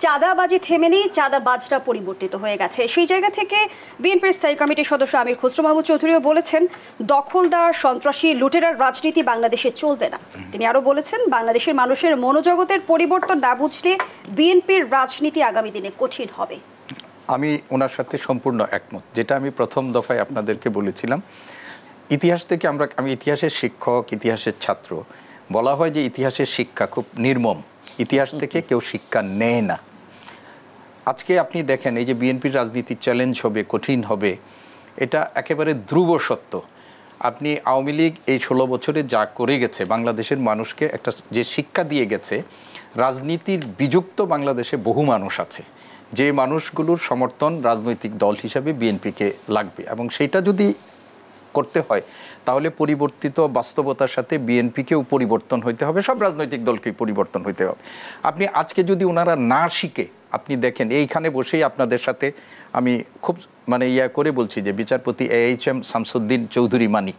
চাঁদাবাজি থেমেনি, চাঁদাবাজরা পরিবর্তিত হয়ে গেছে। সেই জায়গা থেকে বিএনপির স্থায়ী কমিটির সদস্য আমির খসরু মাহমুদ চৌধুরীও বলেছেন, দখলদার, সন্ত্রাসী, লুটেরার রাজনীতি বাংলাদেশে চলবে না। তিনি আরও বলেছেন, বাংলাদেশের মানুষের মনোজগতের পরিবর্তন না বুঝলে বিএনপির রাজনীতি আগামী দিনে কঠিন হবে। আমি ওনার সাথে সম্পূর্ণ একমত। যেটা আমি প্রথম দফায় আপনাদেরকে বলেছিলাম, ইতিহাস থেকে আমি ইতিহাসের শিক্ষক, ইতিহাসের ছাত্র। বলা হয় যে ইতিহাসের শিক্ষা খুব নির্মম, ইতিহাস থেকে কেউ শিক্ষা নেয় না। আজকে আপনি দেখেন, এই যে বিএনপির রাজনীতি চ্যালেঞ্জ হবে, কঠিন হবে, এটা একেবারে ধ্রুব সত্য। আপনি আওয়ামী লীগ এই 16 বছরে যা করে গেছে, বাংলাদেশের মানুষকে একটা যে শিক্ষা দিয়ে গেছে, রাজনীতির বিযুক্ত বাংলাদেশে বহু মানুষ আছে, যে মানুষগুলোর সমর্থন রাজনৈতিক দল হিসাবে বিএনপিকে লাগবে। এবং সেইটা যদি করতে হয় তাহলে পরিবর্তিত বাস্তবতার সাথে বিএনপিকেও পরিবর্তন হইতে হবে, সব রাজনৈতিক দলকেই পরিবর্তন হইতে হবে। আপনি আজকে যদি ওনারা না শিখে, আপনি দেখেন এইখানে বসেই আপনাদের সাথে আমি খুব করে বলছি যে বিচারপতি AHM শামসুদ্দিন চৌধুরী মানিক,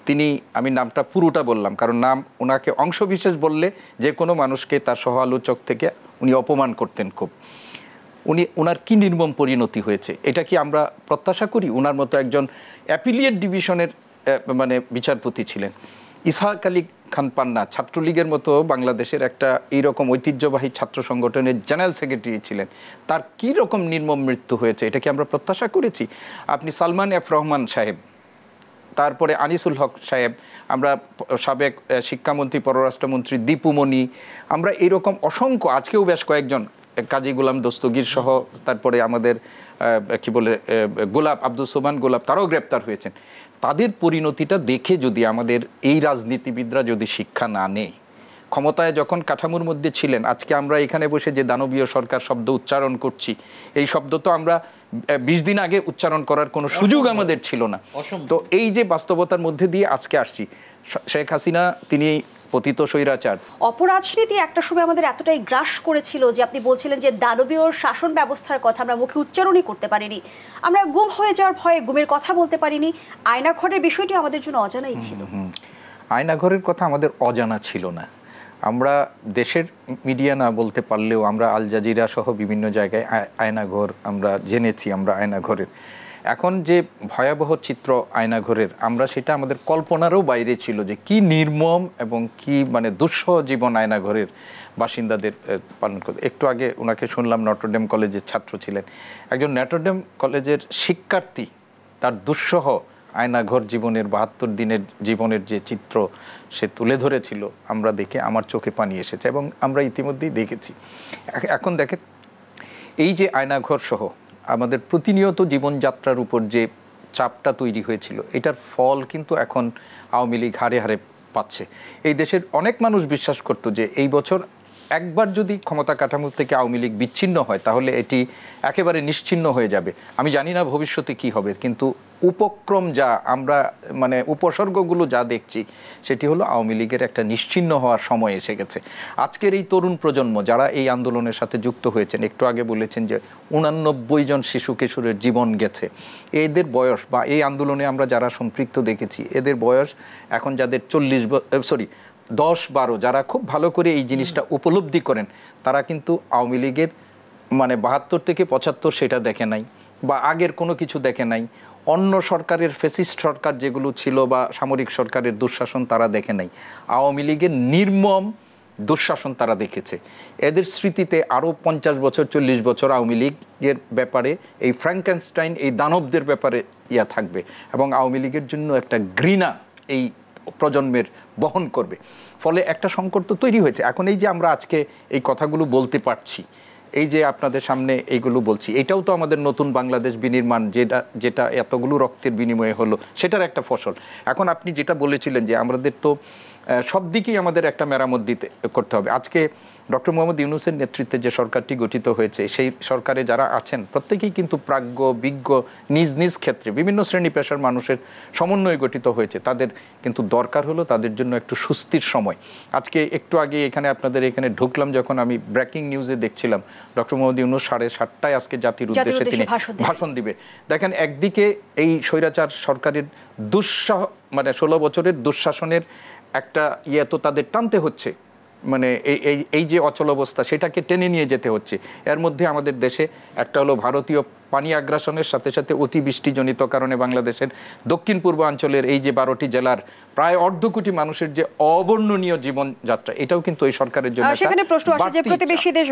তিনি, আমি নামটা পুরোটা বললাম কারণ নাম ওনাকে অংশবিশেষ বললে যে কোনো মানুষকে তার সহ আলোচক থেকে উনি অপমান করতেন খুব। ওনার কি নির্মম পরিণতি হয়েছে, এটা কি আমরা প্রত্যাশা করি? ওনার মতো একজন অ্যাপিলিয়েট ডিভিশনের বিচারপতি ছিলেন। ইসহাক আলী খান পান্না ছাত্রলীগের মতো বাংলাদেশের একটা এইরকম ঐতিহ্যবাহী ছাত্র সংগঠনের জেনারেল সেক্রেটারি ছিলেন, তার কী রকম নির্মম মৃত্যু হয়েছে, এটা কি আমরা প্রত্যাশা করেছি? আপনি সালমান এফ রহমান সাহেব, তারপরে আনিসুল হক সাহেব, আমরা সাবেক শিক্ষামন্ত্রী, পররাষ্ট্রমন্ত্রী দীপুমণি, আমরা এইরকম অসংখ্য, আজকেও বেশ কয়েকজন, কাজী গোলাম দস্তগীর সহ, তারপরে আমাদের গোলাপ আব্দুল সোবহান গোলাপ, তারাও গ্রেপ্তার হয়েছেন। তাদের পরিণতিটা দেখে যদি আমাদের এই রাজনীতিবিদরা যদি শিক্ষা না নেয়, ক্ষমতায় যখন কাঠামোর মধ্যে ছিলেন, আজকে আমরা এখানে বসে যে দানবীয় সরকার শব্দ উচ্চারণ করছি, এই শব্দ তো আমরা 20 দিন আগে উচ্চারণ করার কোনো সুযোগ আমাদের ছিল না। তো এই যে বাস্তবতার মধ্যে দিয়ে আজকে আসছি, শেখ হাসিনা তিনি পতিত স্বৈরাচার। অপরাজনীতি একটা সময় আমাদের এতটাই গ্রাস করেছিল যে আপনি বলছিলেন যে দানবীয় শাসন ব্যবস্থার কথা আমরা মুখে উচ্চারণই করতে পারিনি, আমরা গুম হয়ে যাওয়ার ভয়ে গুমের কথা বলতে পারিনি। আয়নাঘরের বিষয়টি আমাদের জন্য অজানাই ছিল। আয়নাঘরের কথা আমাদের অজানা ছিল না। আমরা দেশের মিডিয়া না বলতে পারলেও আমরা আল জাজিরা সহ বিভিন্ন জায়গায় আয়নাঘর আমরা জেনেছি। আমরা আয়নাঘরের এখন যে ভয়াবহ চিত্র আয়নাঘরের, আমরা সেটা আমাদের কল্পনারও বাইরে ছিল যে কি নির্মম এবং কি দুঃসহ জীবন আয়নাঘরের বাসিন্দাদের পালন করতে। একটু আগে ওনাকে শুনলাম, নটরডেম কলেজের ছাত্র ছিলেন, একজন নটরডেম কলেজের শিক্ষার্থী, তার দুঃসহ আয়নাঘর জীবনের 72 দিনের জীবনের যে চিত্র সে তুলে ধরেছিল, আমরা দেখে আমার চোখে পানি এসেছে এবং আমরা ইতিমধ্যেই দেখেছি। এখন দেখেন, এই যে আয়নাঘর সহ আমাদের প্রতিনিয়ত জীবনযাত্রার উপর যে চাপটা তৈরি হয়েছিল, এটার ফল কিন্তু এখন আওয়ামী লীগ হারে হারে পাচ্ছে। এই দেশের অনেক মানুষ বিশ্বাস করতো যে এই বছর একবার যদি ক্ষমতা কাঠামো থেকে আওয়ামী লীগ বিচ্ছিন্ন হয় তাহলে এটি একেবারে নিশ্চিহ্ন হয়ে যাবে। আমি জানি না ভবিষ্যতে কি হবে, কিন্তু উপক্রম যা আমরা উপসর্গগুলো যা দেখছি, সেটি হলো আওয়ামী লীগের একটা নিশ্চিহ্ন হওয়ার সময় এসে গেছে। আজকের এই তরুণ প্রজন্ম যারা এই আন্দোলনের সাথে যুক্ত হয়েছেন, একটু আগে বলেছেন যে 89 জন শিশু কিশোরের জীবন গেছে, এদের বয়স বা এই আন্দোলনে আমরা যারা সম্পৃক্ত দেখেছি, এদের বয়স এখন যাদের 10-12, যারা খুব ভালো করে এই জিনিসটা উপলব্ধি করেন, তারা কিন্তু আওয়ামী লীগের 72 থেকে 75 সেটা দেখে নাই, বা আগের কোনো কিছু দেখে নাই। অন্য সরকারের ফ্যাসিস্ট সরকার যেগুলো ছিল বা সামরিক সরকারের দুঃশাসন তারা দেখে নাই, আওয়ামী লীগের নির্মম দুঃশাসন তারা দেখেছে। এদের স্মৃতিতে আরও 50 বছর 40 বছর আওয়ামী লীগের ব্যাপারে, এই ফ্র্যাঙ্কেনস্টাইন, এই দানবদের ব্যাপারে থাকবে এবং আওয়ামী লীগের জন্য একটা ঘৃণা এই প্রজন্মের বহন করবে। ফলে একটা সংকট তো তৈরি হয়েছে। এখন এই যে আমরা আজকে এই কথাগুলো বলতে পারছি, এই যে আপনাদের সামনে এইগুলো বলছি, এটাও তো আমাদের নতুন বাংলাদেশ বিনির্মাণ, যেটা এতগুলো রক্তের বিনিময়ে হলো, সেটার একটা ফসল। এখন আপনি যেটা বলেছিলেন যে আমাদের তো সব দিকেই আমাদের একটা মেরামত করতে হবে। আজকে ডক্টর মোহাম্মদ ইউনূসের নেতৃত্বে যে সরকারটি গঠিত হয়েছে, সেই সরকারে যারা আছেন প্রত্যেকেই কিন্তু প্রাজ্ঞ, বিজ্ঞ, নিজ নিজ ক্ষেত্রে বিভিন্ন শ্রেণী পেশার মানুষের সমন্বয়ে গঠিত হয়েছে। তাদের কিন্তু দরকার হলো তাদের জন্য একটু সুস্থির সময়। আজকে একটু আগে আপনাদের এখানে ঢুকলাম, যখন আমি ব্রেকিং নিউজে দেখছিলাম ডক্টর মোহাম্মদ ইউনূস 7:30 আজকে জাতির উদ্দেশ্যে তিনি ভাষণ দিবে। দেখেন, একদিকে এই স্বৈরাচার সরকারের 16 বছরের দুঃশাসনের একটা তো তাদের টানতে হচ্ছে, মানে এই যে অচল অবস্থা সেটাকে টেনে নিয়ে যেতে হচ্ছে। এর মধ্যে আমাদের দেশে একটা হলো ভারতীয় পানি আগ্রাসনের সাথে সাথে অতিবৃষ্টিজনিত কারণে বাংলাদেশের দক্ষিণ পূর্বাঞ্চলের এই যে 12টি জেলার প্রায় 1.5 কোটি মানুষের যে অবর্ণনীয় জীবনযাত্রা, এটাও কিন্তু এই সরকারের জন্য সেখানে প্রশ্ন আসে যে প্রতিবেশী দেশ